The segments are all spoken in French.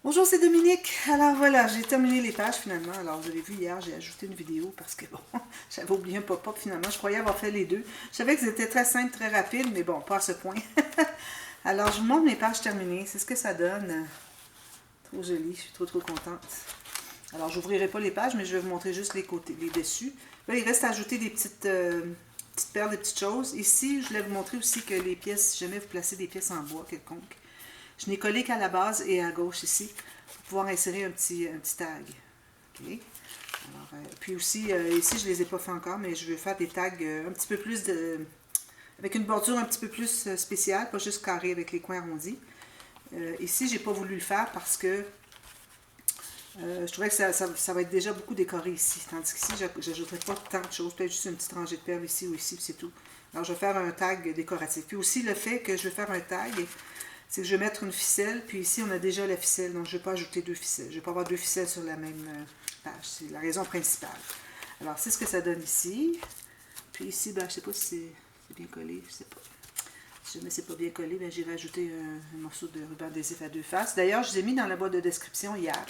Bonjour, c'est Dominique. Alors voilà, j'ai terminé les pages finalement. Alors vous avez vu hier, j'ai ajouté une vidéo parce que bon, j'avais oublié un pop-up finalement. Je croyais avoir fait les deux. Je savais que c'était très simple, très rapide, mais bon, pas à ce point. Alors je vous montre mes pages terminées. C'est ce que ça donne. Trop joli, je suis trop contente. Alors j'ouvrirai pas les pages, mais je vais vous montrer juste les côtés, les dessus. Là, il reste à ajouter des petites perles, des petites choses. Ici, je voulais vous montrer aussi que les pièces, si jamais vous placez des pièces en bois quelconque, je n'ai collé qu'à la base et à gauche ici pour pouvoir insérer un petit tag. Okay. Alors, puis aussi, ici, je ne les ai pas fait encore, mais je vais faire des tags un petit peu plus avec une bordure un petit peu plus spéciale, pas juste carré avec les coins arrondis. Ici, j'ai pas voulu le faire parce que je trouvais que ça va être déjà beaucoup décoré ici. Tandis qu'ici, j'ajouterai pas tant de choses. Peut-être juste une petite rangée de perles ici ou ici, c'est tout. Alors, je vais faire un tag décoratif. Puis aussi, le fait que je vais faire un tag, c'est que je vais mettre une ficelle, puis ici on a déjà la ficelle, donc je ne vais pas ajouter deux ficelles. Je ne vais pas avoir deux ficelles sur la même page, c'est la raison principale. Alors c'est ce que ça donne ici. Puis ici, ben, je ne sais pas si c'est bien collé, je ne sais pas. Si jamais c'est pas bien collé, ben, j'ai rajouté un morceau de ruban adhésif à deux faces. D'ailleurs, je les ai mis dans la boîte de description hier.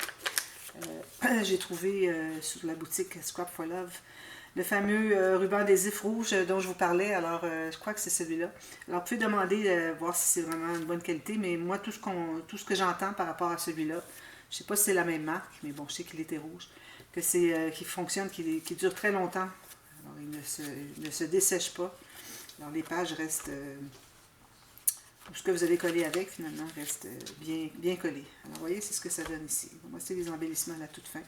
J'ai trouvé sur la boutique Scrap for Love le fameux ruban adhésif rouge dont je vous parlais. Alors, je crois que c'est celui-là. Alors, vous pouvez demander, voir si c'est vraiment une bonne qualité, mais moi, tout ce que j'entends par rapport à celui-là, je ne sais pas si c'est la même marque, mais bon, je sais qu'il était rouge, que c'est qu'il fonctionne, qu'il dure très longtemps. Alors, il ne se dessèche pas. Alors, les pages restent, tout ce que vous avez collé avec, finalement, reste bien collé. Alors, vous voyez, c'est ce que ça donne ici. Moi, c'est les embellissements à la toute fin.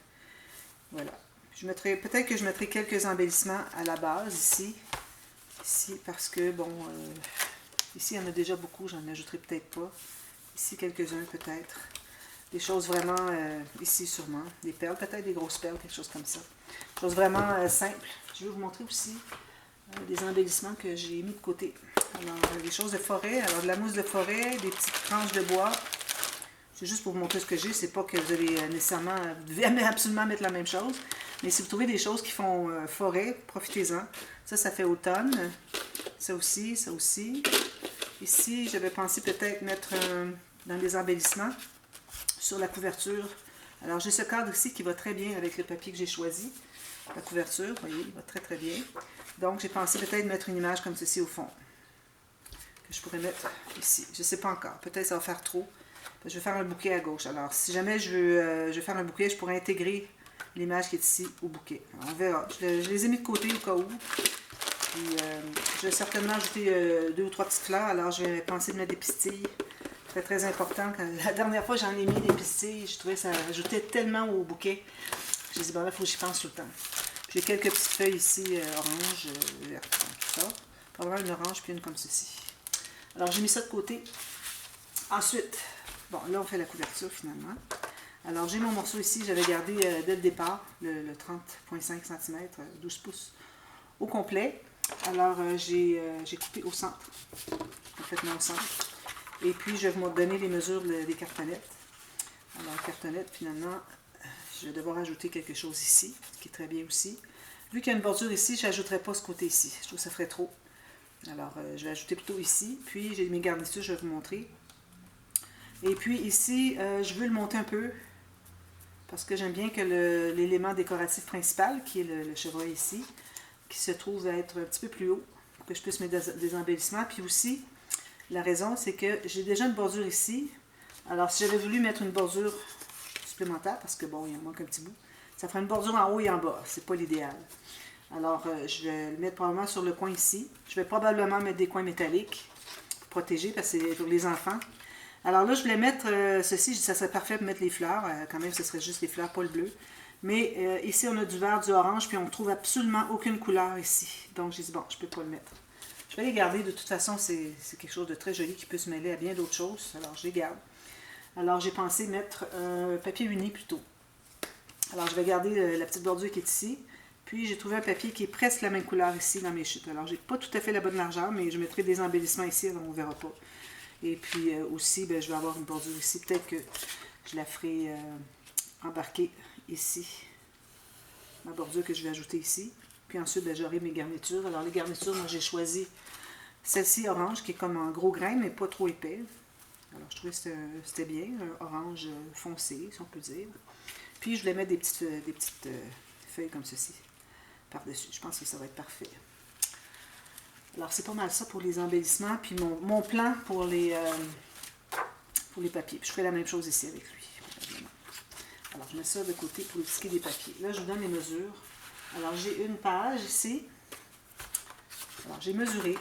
Voilà. Peut-être que je mettrai quelques embellissements à la base ici. Ici, parce que, bon, ici, il y en a déjà beaucoup, j'en ajouterai peut-être pas. Ici, quelques-uns peut-être. Des choses vraiment, ici sûrement, des perles, peut-être des grosses perles, quelque chose comme ça. Des choses vraiment simples. Je vais vous montrer aussi des embellissements que j'ai mis de côté. Alors, des choses de forêt, alors de la mousse de forêt, des petites tranches de bois. C'est juste pour vous montrer ce que j'ai, c'est pas que vous allez nécessairement, vous devez absolument mettre la même chose. Mais si vous trouvez des choses qui font forêt, profitez-en. Ça fait automne. Ça aussi, ça aussi. Ici, j'avais pensé peut-être mettre dans des embellissements sur la couverture. Alors, j'ai ce cadre ici qui va très bien avec le papier que j'ai choisi. La couverture, vous voyez, il va très bien. Donc, j'ai pensé peut-être mettre une image comme ceci au fond. Que je pourrais mettre ici. Je ne sais pas encore. Peut-être ça va faire trop. Je vais faire un bouquet à gauche. Alors, si jamais je veux faire un bouquet, je pourrais intégrer l'image qui est ici au bouquet. Alors, on verra. Je les ai mis de côté au cas où. Puis, je vais certainement ajouter 2 ou 3 petites fleurs. Alors, je vais penser de mettre des pistilles. Très important. La dernière fois, j'en ai mis des pistilles. Je trouvais que ça ajoutait tellement au bouquet. Je me dit, bon, là, il faut que j'y pense tout le temps. J'ai quelques petites feuilles ici, orange, verte, tout ça. Probablement une orange, puis une comme ceci. Alors, j'ai mis ça de côté. Ensuite, bon, là, on fait la couverture finalement. Alors, j'ai mon morceau ici, j'avais gardé dès le départ le 30,5 cm, 12 pouces au complet. Alors, j'ai coupé au centre, complètement au centre. Et puis, je vais vous donner les mesures des cartonnettes. Alors, cartonnette, finalement, je vais devoir ajouter quelque chose ici, ce qui est très bien aussi. Vu qu'il y a une bordure ici, je n'ajouterai pas ce côté ici. Je trouve que ça ferait trop. Alors, je vais ajouter plutôt ici. Puis, j'ai mes garnitures, je vais vous montrer. Et puis ici, je veux le monter un peu parce que j'aime bien que l'élément décoratif principal, qui est le chevreuil ici, qui se trouve à être un petit peu plus haut pour que je puisse mettre des embellissements. Puis aussi, la raison, c'est que j'ai déjà une bordure ici. Alors, si j'avais voulu mettre une bordure supplémentaire, parce que bon, il en manque un petit bout, ça ferait une bordure en haut et en bas. C'est pas l'idéal. Alors, je vais le mettre probablement sur le coin ici. Je vais probablement mettre des coins métalliques pour protéger, parce que c'est pour les enfants. Alors là, je voulais mettre ceci, ça serait parfait pour mettre les fleurs. Quand même, ce serait juste les fleurs, pas le bleu. Mais ici, on a du vert, du orange, puis on ne trouve absolument aucune couleur ici. Donc, j'ai dit, bon, je ne peux pas le mettre. Je vais les garder. De toute façon, c'est quelque chose de très joli qui peut se mêler à bien d'autres choses. Alors, je les garde. Alors, j'ai pensé mettre un papier uni plutôt. Alors, je vais garder la petite bordure qui est ici. Puis, j'ai trouvé un papier qui est presque la même couleur ici dans mes chutes. Alors, j'ai pas tout à fait la bonne largeur, mais je mettrai des embellissements ici, alors on ne verra pas. Et puis aussi, ben, je vais avoir une bordure ici. Peut-être que je la ferai embarquer ici. Ma bordure que je vais ajouter ici. Puis ensuite, ben, j'aurai mes garnitures. Alors les garnitures, moi j'ai choisi celle-ci orange, qui est comme en gros grain, mais pas trop épais. Alors, je trouvais que c'était bien, un orange foncé, si on peut dire. Puis, je voulais mettre des petites feuilles comme ceci par-dessus. Je pense que ça va être parfait. Alors, c'est pas mal ça pour les embellissements. Puis, mon plan pour les papiers. Puis, je ferai la même chose ici avec lui. Alors, je mets ça de côté pour ce qui est des papiers. Là, je vous donne les mesures. Alors, j'ai une page ici. Alors, j'ai mesuré.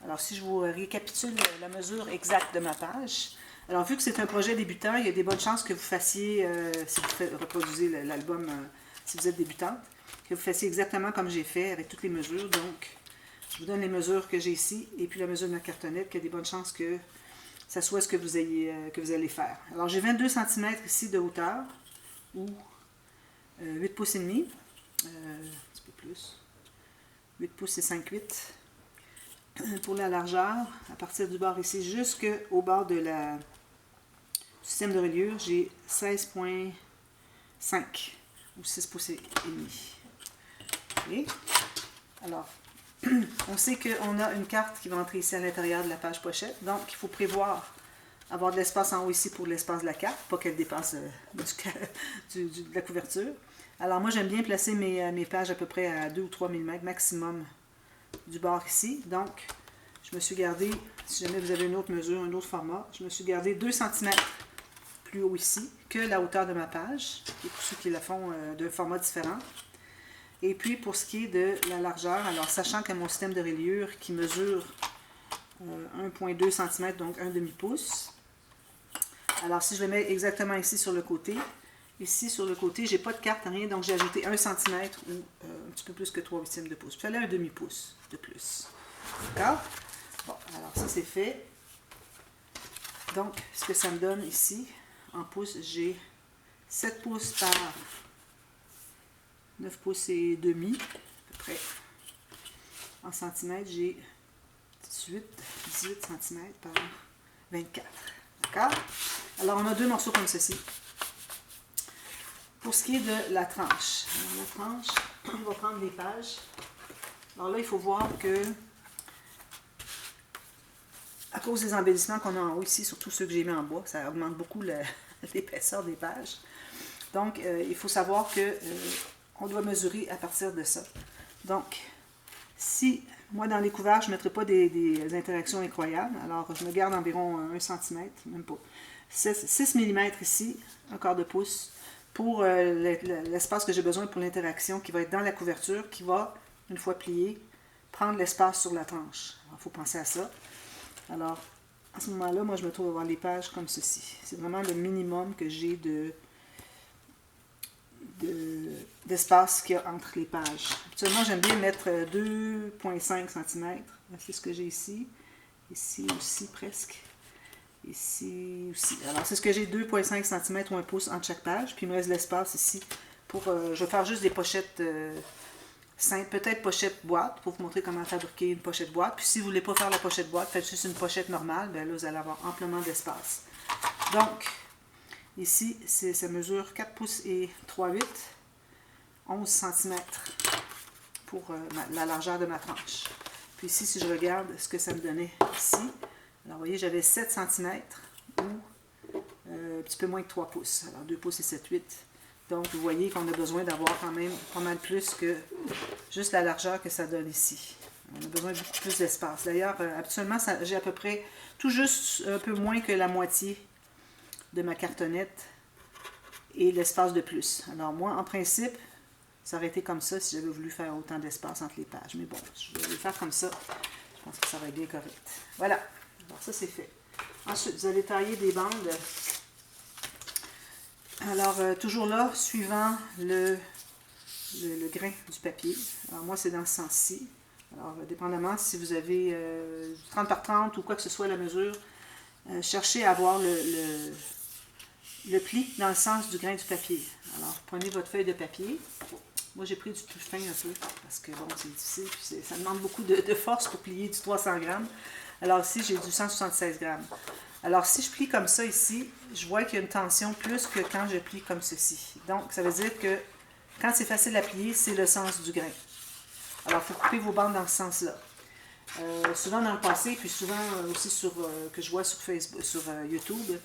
Alors, si je vous récapitule la mesure exacte de ma page. Alors, vu que c'est un projet débutant, il y a des bonnes chances que vous fassiez, si vous reproduisez l'album, si vous êtes débutante, que vous fassiez exactement comme j'ai fait avec toutes les mesures. Donc, je vous donne les mesures que j'ai ici et puis la mesure de ma cartonnette, qu'il y a des bonnes chances que ça soit ce que vous allez faire. Alors, j'ai 22 cm ici de hauteur, ou 8 pouces et demi, un petit peu plus, 8 pouces et 5/8. Pour la largeur, à partir du bord ici jusqu'au bord du système de reliure, j'ai 16,5 ou 6 pouces et demi. Okay. Alors, on sait qu'on a une carte qui va entrer ici à l'intérieur de la page pochette, donc il faut prévoir avoir de l'espace en haut ici pour l'espace de la carte, pas qu'elle dépasse de la couverture. Alors moi j'aime bien placer mes pages à peu près à 2 ou 3 mm maximum du bord ici. Donc, je me suis gardé, si jamais vous avez une autre mesure, un autre format, je me suis gardé 2 cm plus haut ici que la hauteur de ma page, et pour ceux qui la font d'un format différent. Et puis, pour ce qui est de la largeur, alors sachant que mon système de reliure qui mesure 1,2 cm, donc un demi-pouce, alors si je le mets exactement ici sur le côté, ici, sur le côté, j'ai pas de carte, rien, donc j'ai ajouté 1 cm ou un petit peu plus que 3/8 de pouce. Il fallait un demi-pouce de plus. D'accord? Bon, alors ça, c'est fait. Donc, ce que ça me donne ici, en pouces, j'ai 7 pouces par 9 pouces et demi, à peu près. En centimètres, j'ai 18 cm par 24. D'accord? Alors, on a deux morceaux comme ceci. Pour ce qui est de la tranche, alors, la tranche, on va prendre les pages. Alors là, il faut voir que, à cause des embellissements qu'on a en haut ici, surtout ceux que j'ai mis en bois, ça augmente beaucoup l'épaisseur des pages. Donc, il faut savoir que on doit mesurer à partir de ça. Donc, si, moi, dans les couverts, je ne mettrai pas des interactions incroyables, alors je me garde environ 1 cm, même pas. 6 mm ici, un quart de pouce, pour l'espace que j'ai besoin pour l'interaction qui va être dans la couverture, qui va, une fois plié, prendre l'espace sur la tranche. Il faut penser à ça. Alors, à ce moment-là, moi, je me trouve à avoir les pages comme ceci. C'est vraiment le minimum que j'ai d'espace qu'il y a entre les pages. Habituellement, j'aime bien mettre 2,5 cm. C'est ce que j'ai ici. Ici aussi, presque. Ici aussi. Alors, c'est ce que j'ai, 2,5 cm ou 1 pouce entre chaque page. Puis, il me reste de l'espace ici pour... je vais faire juste des pochettes simples, peut-être pochette boîte, pour vous montrer comment fabriquer une pochette boîte. Puis, si vous ne voulez pas faire la pochette boîte, faites juste une pochette normale. Bien là, vous allez avoir amplement d'espace. Donc, ici, ça mesure 4 pouces et 3/8, 11 cm pour la largeur de ma tranche. Puis ici, si je regarde ce que ça me donnait ici, alors vous voyez, j'avais 7 cm ou un petit peu moins que 3 pouces. Alors 2 pouces et 7/8. Donc vous voyez qu'on a besoin d'avoir quand même pas mal plus que juste la largeur que ça donne ici. On a besoin de beaucoup plus d'espace. D'ailleurs, habituellement, j'ai à peu près tout juste un peu moins que la moitié de ma cartonnette et l'espace de plus. Alors moi, en principe, ça aurait été comme ça si j'avais voulu faire autant d'espace entre les pages. Mais bon, je vais le faire comme ça. Je pense que ça va être bien correct. Voilà. Alors ça, c'est fait. Ensuite, vous allez tailler des bandes. Alors, toujours là, suivant le grain du papier. Alors moi, c'est dans ce sens-ci. Alors, dépendamment si vous avez 30 par 30 ou quoi que ce soit la mesure, cherchez à avoir le pli dans le sens du grain du papier. Alors, prenez votre feuille de papier. Moi, j'ai pris du plus fin un peu, parce que, bon, c'est difficile, puis ça demande beaucoup de force pour plier du 300 grammes. Alors ici, j'ai du 176 grammes. Alors, si je plie comme ça ici, je vois qu'il y a une tension plus que quand je plie comme ceci. Donc, ça veut dire que quand c'est facile à plier, c'est le sens du grain. Alors, il faut couper vos bandes dans ce sens-là. Souvent dans le passé, puis souvent aussi que je vois sur Facebook, sur YouTube,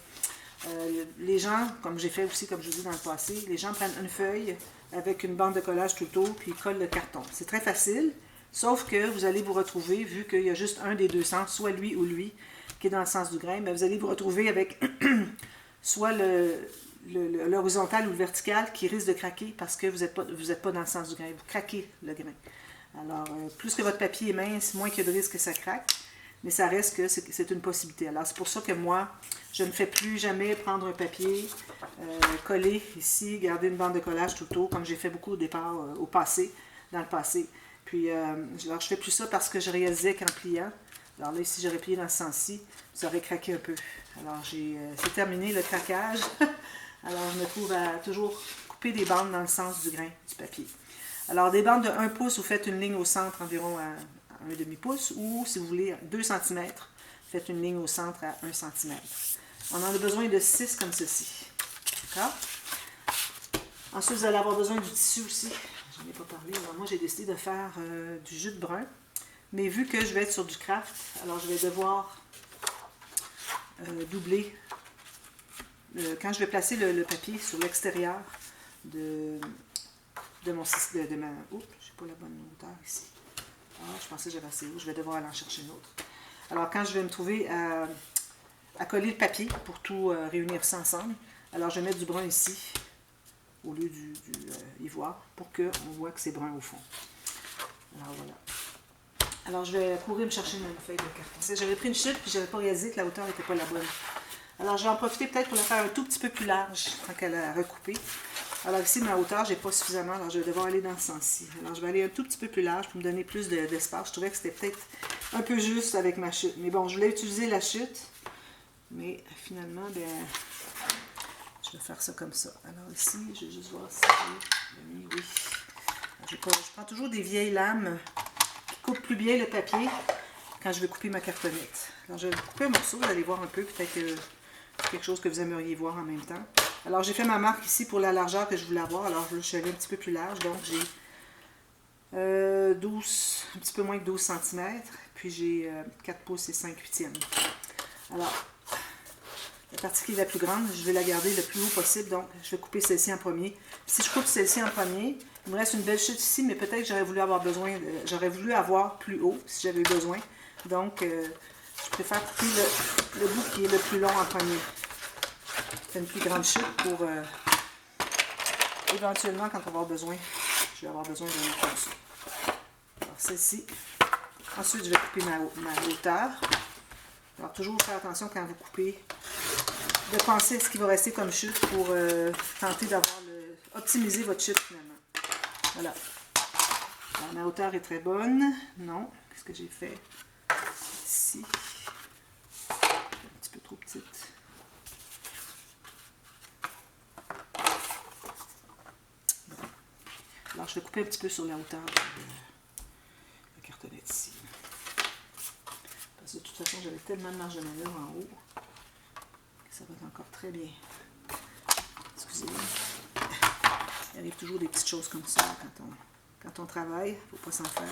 les gens, comme j'ai fait aussi, comme je vous dis dans le passé, les gens prennent une feuille avec une bande de collage tout autour, puis ils collent le carton. C'est très facile, sauf que vous allez vous retrouver, vu qu'il y a juste un des deux sens, soit lui ou lui, qui est dans le sens du grain, mais vous allez vous retrouver avec soit l'horizontal ou le vertical qui risque de craquer parce que vous n'êtes pas dans le sens du grain. Vous craquez le grain. Alors, plus que votre papier est mince, moins il y a de risque que ça craque. Mais ça reste que c'est une possibilité. Alors, c'est pour ça que moi, je ne fais plus jamais prendre un papier, coller ici, garder une bande de collage tout autour, comme j'ai fait beaucoup au départ, dans le passé. Puis, alors, je fais plus ça parce que je réalisais qu'en pliant, alors là, ici, j'aurais plié dans ce sens-ci, ça aurait craqué un peu. Alors, c'est terminé le craquage. Alors, je me trouve à toujours couper des bandes dans le sens du grain du papier. Alors, des bandes de 1 pouce, vous faites une ligne au centre environ à 1 demi-pouce, ou si vous voulez 2 cm, faites une ligne au centre à 1 cm. On en a besoin de 6 comme ceci. D'accord? Ensuite, vous allez avoir besoin du tissu aussi. Je n'en ai pas parlé. Alors, moi, j'ai décidé de faire du jus de brun. Mais vu que je vais être sur du craft, alors je vais devoir doubler. Quand je vais placer le papier sur l'extérieur de ma... Oups, je n'ai pas la bonne hauteur ici. Ah, je pensais que j'avais assez haut. Je vais devoir aller en chercher une autre. Alors, quand je vais me trouver à coller le papier pour tout réunir ça ensemble, alors je vais mettre du brun ici, au lieu du ivoire, pour qu'on voit que c'est brun au fond. Alors, voilà. Alors, je vais courir me chercher une feuille de carton. J'avais pris une chute, puis je n'avais pas réalisé que la hauteur n'était pas la bonne. Alors, je vais en profiter peut-être pour la faire un tout petit peu plus large, tant qu'elle a recoupé. Alors ici, ma hauteur, je n'ai pas suffisamment, alors je vais devoir aller dans ce sens-ci. Alors, je vais aller un tout petit peu plus large pour me donner plus d'espace. Je trouvais que c'était peut-être un peu juste avec ma chute. Mais bon, je voulais utiliser la chute, mais finalement, ben, je vais faire ça comme ça. Alors ici, je vais juste voir si j'ai mis, oui. Je prends toujours des vieilles lames qui coupent plus bien le papier quand je vais couper ma cartonnette. Alors, je vais couper un morceau, vous allez voir un peu, peut-être quelque chose que vous aimeriez voir en même temps. Alors, j'ai fait ma marque ici pour la largeur que je voulais avoir. Alors, là, je suis allée un petit peu plus large. Donc, j'ai un petit peu moins que 12 cm. Puis, j'ai 4 pouces et 5/8. Alors, la partie qui est la plus grande, je vais la garder le plus haut possible. Donc, je vais couper celle-ci en premier. Puis, si je coupe celle-ci en premier, il me reste une belle chute ici, mais peut-être que j'aurais voulu avoir plus haut si j'avais eu besoin. Donc, je préfère couper le bout qui est le plus long en premier. C'est une plus grande chute pour éventuellement, quand on va avoir besoin, je vais avoir besoin d'un autre comme ça. Alors, celle-ci. Ensuite, je vais couper ma hauteur. Alors, toujours faire attention quand vous coupez, de penser à ce qui va rester comme chute pour tenter optimiser votre chute finalement. Voilà. Alors, ma hauteur est très bonne. Non. Qu'est-ce que j'ai fait? Ici. Un petit peu trop petite. Alors, je vais couper un petit peu sur la hauteur de la cartonnette ici. Parce que de toute façon, j'avais tellement de marge de manœuvre en haut que ça va être encore très bien. Excusez-moi. Il arrive toujours des petites choses comme ça quand on travaille. Il ne faut pas s'en faire.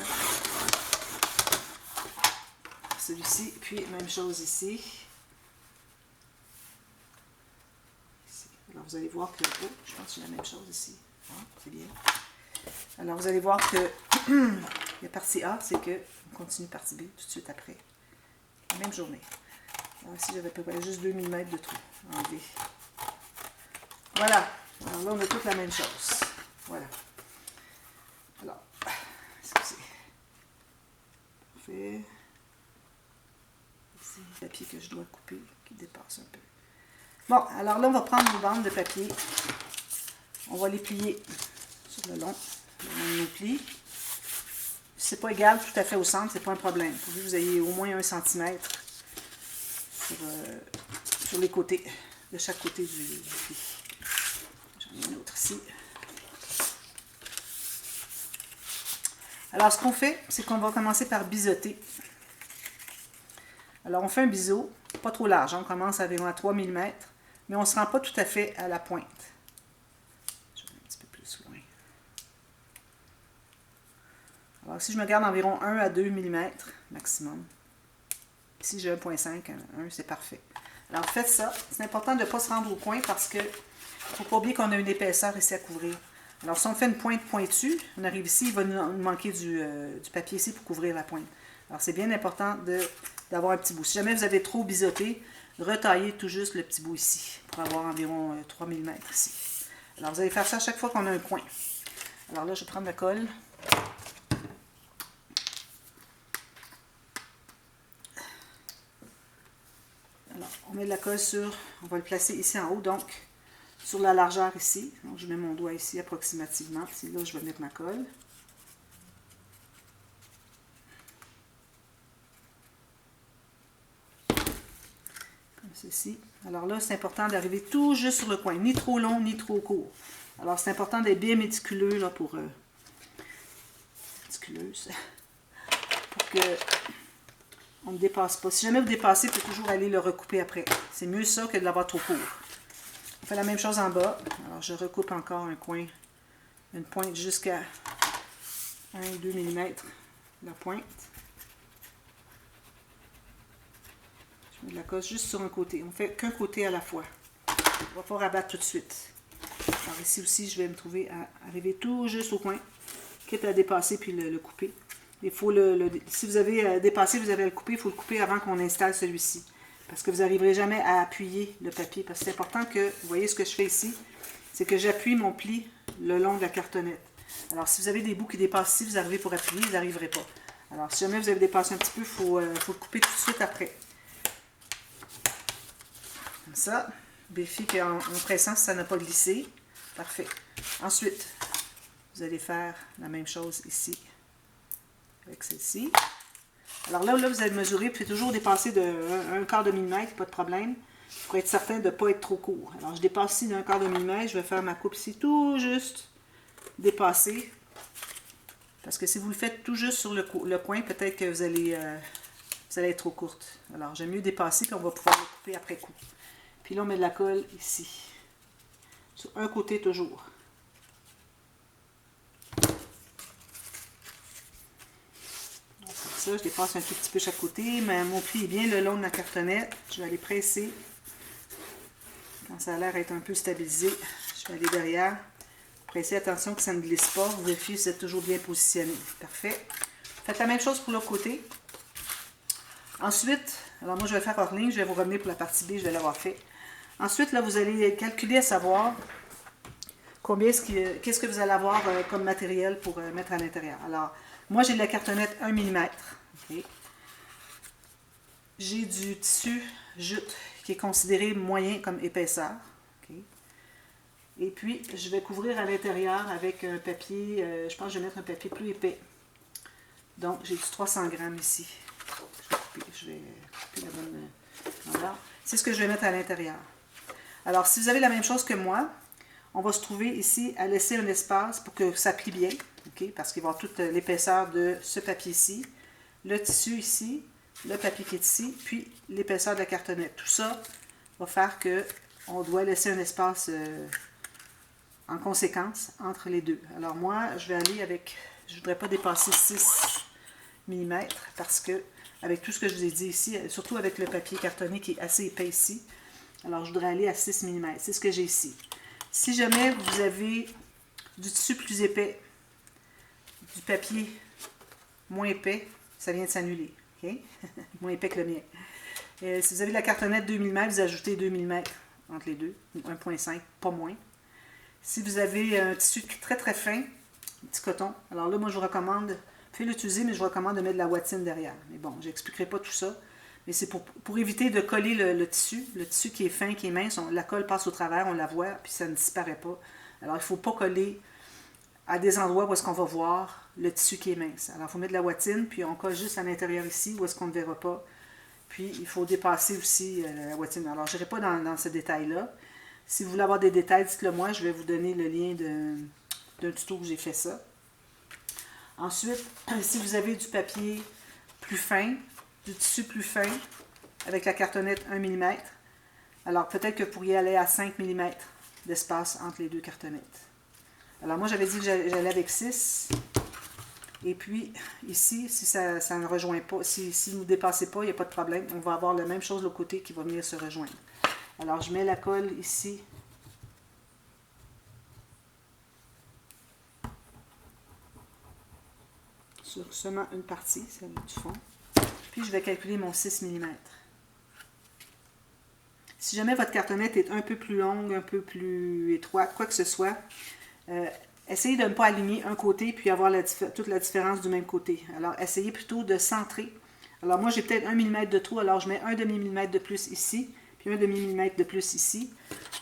Celui-ci, puis même chose ici. Alors, vous allez voir que... Oh, je pense que c'est la même chose ici. Ah, c'est bien. Alors, vous allez voir que la partie A, c'est que on continue partie B tout de suite après. La même journée. Alors, ici, j'avais préparé juste 2 mm de trou enlevé. Voilà. Alors là, on a toute la même chose. Voilà. Alors, excusez. Parfait. Ici, le papier que je dois couper qui dépasse un peu. Bon, alors là, on va prendre nos bandes de papier. On va les plier sur le long. Nos plis. Si c'est pas égal tout à fait au centre, c'est pas un problème. Pourvu que vous ayez au moins 1 cm sur les côtés, de chaque côté du pli. J'en ai une autre ici. Alors, ce qu'on fait, c'est qu'on va commencer par biseauter. Alors, on fait un biseau, pas trop large. On commence environ à 3 mm, mais on ne se rend pas tout à fait à la pointe. Je vais un petit peu plus loin. Alors ici, je me garde environ 1 à 2 mm maximum. Ici, j'ai 1,5, 1, c'est parfait. Alors faites ça. C'est important de ne pas se rendre au coin parce que il ne faut pas oublier qu'on a une épaisseur ici à couvrir. Alors si on fait une pointe pointue, on arrive ici, il va nous manquer du papier ici pour couvrir la pointe. Alors c'est bien important d'avoir un petit bout. Si jamais vous avez trop biseauté, retaillez tout juste le petit bout ici pour avoir environ 3 mm ici. Alors vous allez faire ça à chaque fois qu'on a un coin. Alors là, je vais prendre la colle. Alors, on met de la colle sur, on va le placer ici en haut, donc sur la largeur ici. Donc je mets mon doigt ici approximativement. C'est là où je vais mettre ma colle. Comme ceci. Alors là, c'est important d'arriver tout juste sur le coin, ni trop long, ni trop court. Alors c'est important d'être bien méticuleux là, pour que on ne dépasse pas. Si jamais vous dépassez, vous pouvez toujours aller le recouper après. C'est mieux ça que de l'avoir trop court. On fait la même chose en bas. Alors je recoupe encore un coin, une pointe jusqu'à 1-2 mm la pointe. Je mets de la colle juste sur un côté. On ne fait qu'un côté à la fois. On va pas rabattre tout de suite. Alors ici aussi, je vais me trouver à arriver tout juste au coin, quitte à dépasser puis le couper. Il faut si vous avez dépassé, vous avez à le couper, il faut le couper avant qu'on installe celui-ci. Parce que vous n'arriverez jamais à appuyer le papier. Parce que c'est important que, vous voyez ce que je fais ici, c'est que j'appuie mon pli le long de la cartonnette. Alors si vous avez des bouts qui dépassent ici, vous arrivez pour appuyer, vous n'arriverez pas. Alors si jamais vous avez dépassé un petit peu, il faut le couper tout de suite après. Comme ça, vérifiez qu'en pressant, ça n'a pas glissé. Parfait. Ensuite, vous allez faire la même chose ici, avec celle-ci. Alors là, vous allez mesurer, puis toujours dépasser de 1/4 de millimètre, pas de problème, pour être certain de ne pas être trop court. Alors je dépasse ici d'1/4 de millimètre, je vais faire ma coupe ici tout juste dépasser. Parce que si vous le faites tout juste sur le coin, peut-être que vous allez être trop courte. Alors j'aime mieux dépasser, puis on va pouvoir le couper après coup. Puis là, on met de la colle ici. Sur un côté toujours. Donc, comme ça, je dépasse un tout petit peu chaque côté, mais mon pli est bien le long de ma cartonnette. Je vais aller presser. Quand ça a l'air d'être un peu stabilisé, je vais aller derrière. Presser, attention que ça ne glisse pas. Vérifiez si vous êtes toujours bien positionné. Parfait. Faites la même chose pour l'autre côté. Ensuite, alors moi je vais faire hors ligne, je vais vous revenir pour la partie B, je vais l'avoir fait. Ensuite, là, vous allez calculer à savoir qu'est-ce que vous allez avoir comme matériel pour mettre à l'intérieur. Alors, moi, j'ai de la cartonnette 1 mm. Okay. J'ai du tissu jute qui est considéré moyen comme épaisseur. Okay. Et puis, je vais couvrir à l'intérieur avec un papier, je pense que je vais mettre un papier plus épais. Donc, j'ai du 300 grammes ici. Je vais couper la bonne... Voilà. C'est ce que je vais mettre à l'intérieur. Alors, si vous avez la même chose que moi, on va se trouver ici à laisser un espace pour que ça plie bien, okay? Parce qu'il va y avoir toute l'épaisseur de ce papier-ci, le tissu ici, le papier qui est ici, puis l'épaisseur de la cartonnette. Tout ça va faire qu'on doit laisser un espace en conséquence entre les deux. Alors moi, je vais aller avec, je ne voudrais pas dépasser 6 mm parce que, avec tout ce que je vous ai dit ici, surtout avec le papier cartonné qui est assez épais ici, alors je voudrais aller à 6 mm. C'est ce que j'ai ici. Si jamais vous avez du tissu plus épais, du papier moins épais, ça vient de s'annuler. Okay? Moins épais que le mien. Si vous avez de la cartonnette 2 mm, vous ajoutez 2 mm entre les deux, 1,5, pas moins. Si vous avez un tissu très très fin, un petit coton, alors là, moi je vous recommande, vous pouvez l'utiliser, mais je vous recommande de mettre de la watine derrière. Mais bon, je n'expliquerai pas tout ça. Mais c'est pour éviter de coller le tissu qui est fin, qui est mince, la colle passe au travers, on la voit, puis ça ne disparaît pas. Alors il ne faut pas coller à des endroits où est-ce qu'on va voir le tissu qui est mince. Alors il faut mettre de la watine, puis on colle juste à l'intérieur ici, où est-ce qu'on ne verra pas. Puis il faut dépasser aussi la watine. Alors je n'irai pas dans ce détail-là. Si vous voulez avoir des détails, dites-le moi, je vais vous donner le lien d'un tuto où j'ai fait ça. Ensuite, si vous avez du papier plus fin, du tissu plus fin, avec la cartonnette 1 mm, alors peut-être que vous pourriez aller à 5 mm d'espace entre les deux cartonnettes. Alors moi j'avais dit que j'allais avec 6. Et puis, ici, si ça ne rejoint pas, si vous ne dépassez pas, il n'y a pas de problème. On va avoir la même chose de l'autre côté qui va venir se rejoindre. Alors, je mets la colle ici. Sur seulement une partie, celle du fond. Puis, je vais calculer mon 6 mm. Si jamais votre cartonnette est un peu plus longue, un peu plus étroite, quoi que ce soit, essayez de ne pas aligner un côté puis avoir toute la différence du même côté. Alors, essayez plutôt de centrer. Alors, moi, j'ai peut-être 1 mm de trou, alors je mets un demi-millimètre de plus ici, puis un demi-millimètre de plus ici.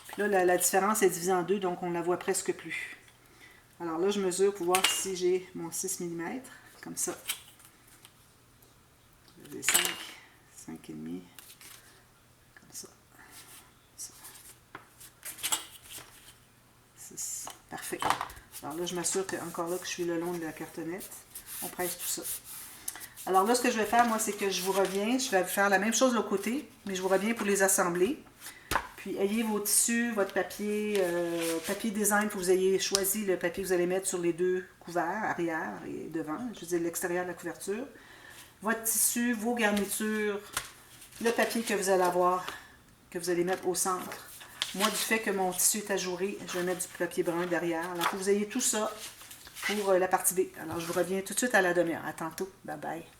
Puis là, la différence est divisée en deux, donc on ne la voit presque plus. Alors là, je mesure pour voir si j'ai mon 6 mm, comme ça. J'ai 5, 5,5. Parfait. Alors là, je m'assure que encore là que je suis le long de la cartonnette. On presse tout ça. Alors là, ce que je vais faire, moi, c'est que je vous reviens. Je vais faire la même chose de l'autre côté, mais je vous reviens pour les assembler. Puis, ayez vos tissus, votre papier, papier design, que vous ayez choisi le papier que vous allez mettre sur les deux couverts, arrière et devant, je veux dire l'extérieur de la couverture. Votre tissu, vos garnitures, le papier que vous allez avoir, que vous allez mettre au centre. Moi, du fait que mon tissu est ajouré, je vais mettre du papier brun derrière. Alors, que vous ayez tout ça pour la partie B. Alors, je vous reviens tout de suite à la demi-heure. À tantôt. Bye bye.